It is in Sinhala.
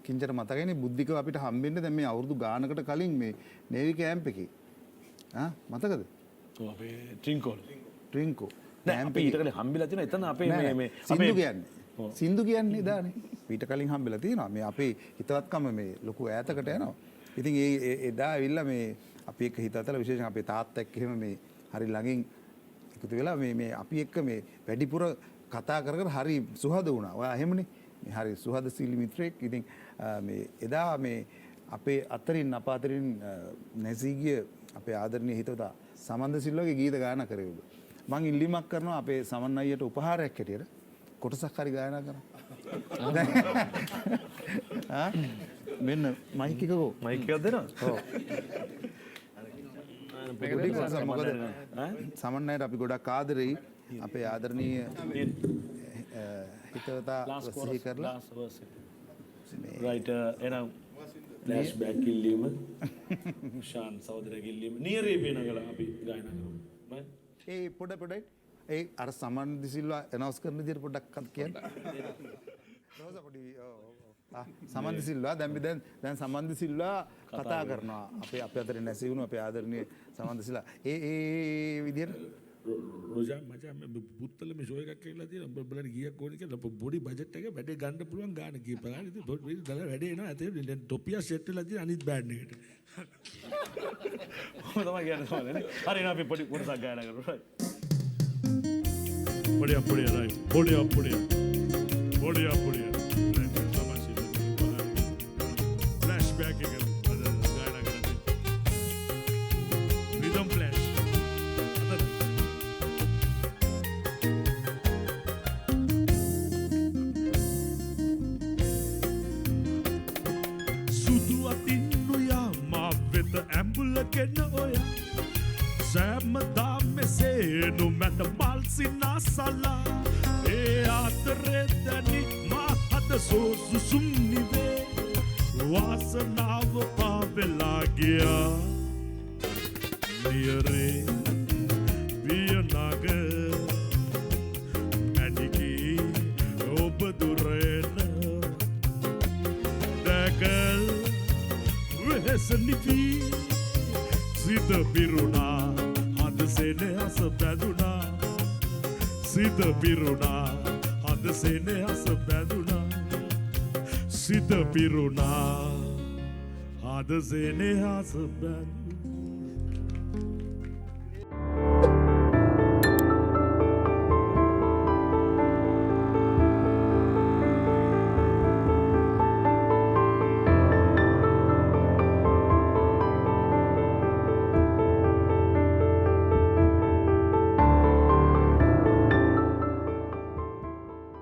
කිංචර මතකයිනේ බුද්ධිකව අපිට හම්බෙන්නේ දැන් මේ අවුරුදු ගානකට කලින් මේ නේවි කැම්ප් එකේ. මතකද? ඔව් අපේ ට්‍රින්කෝ. නෑ අපි ඊට කලින් හම්බෙලා තියෙනවා එතන අපේ මේ සින්දු කියන්නේ. සින්දු කියන්නේ එදානේ. ඊට කලින් හම්බෙලා තියෙනවා. මේ අපේ හිතවත්කම මේ ලොකු ඈතකට යනවා. ඉතින් ඒ එදා ඇවිල්ලා මේ අපි එක්ක හිතවතලා විශේෂයෙන් අපේ තාත්තා එක්ක එහෙම මේ හරි ළඟින් එකතු වෙලා මේ අපි එක්ක මේ වැඩිපුර කතා කර කර හරි සුහද වුණා. ඔයා එහෙමනේ. මේ හරි සුහදශීලී මිත්‍රයෙක්. ඉතින් මේ එදා මේ අපේ අතරින් අපාතරින් නැසී ගිය අපේ ආදරණීය හිතවතා සමන්ද සිල්වාගේ ගීත ගායනා කරේ ඔබ. මං ඉල්ලීමක් කරනවා අපේ සමන් අයියට උපහාරයක් හැටියට කොටසක් හරි ගායනා කරන්න. මෙන්න මයික් එකකෝ මයික් එකක් දෙනවා. ඔව්. මොකද සමන් අයියට අපි ගොඩක් ආදරෙයි. අපේ ආදරණීය හිතවතා සිහි කරලා රයිට් එනම් ෆ්ලෑෂ්බැක් ඉල්ලීම ෂාන් සහෝදරගේ ඉල්ලීම නියරේ වෙනකල අපි ගායනා කරමු. පොඩයි ඒ අර සමන් දිසිල්වා ඇනවුස් කරන විදිහට පොඩ්ඩක් කියන්න. රෝසා පොඩි සමන් දිසිල්වා දැන් සමන් දිසිල්වා කතා කරනවා අපේ අතරින් නැසී වුණු අපේ ආදරණීය සමන් දිසිල්වා ඒ විදිහට රෝජා මචං බුත්තල මේ ෂෝ එකක් කියලා තියෙනවා බලන්න ගියක් ඕනේ කියලා බොඩි බජට් එක වැඩේ ගන්න පුළුවන් ගාන කී බලන්න ඉතින් බොඩි ඩලර් වැඩේ එනවා ඇතේ ටොපියා සෙට් වෙලා තියෙන අනිත් බෑන්ඩ් එකට ඔය තමයි කියන්නේ නේ හරි නා අපි පොඩි කොටසක් ගායනා කරමු right පොඩියා ෆ්ලෑෂ්බැක් එක ගායනා කරන්නේ රිදම් ෆ්ලෑෂ් ඇම්බුලගෙන ඔය සෑමදා මෙසේ නොමැත මල්සිනා සලා ඒ ආතරේ දැනි මා හද සෝසුසුම් නිවේ වාසනාව පාවෙලා ගියා නියරේ වියනග මැඩිකී ඔබ දුරේන දැකල් වෙහෙසනිවී සිත පිරුණා හද සෙනෙහස බැඳුණා සිත පිරුණා හද සෙනෙහස බැඳුණා සිත පිරුණා හද සෙනෙහස බැඳුණා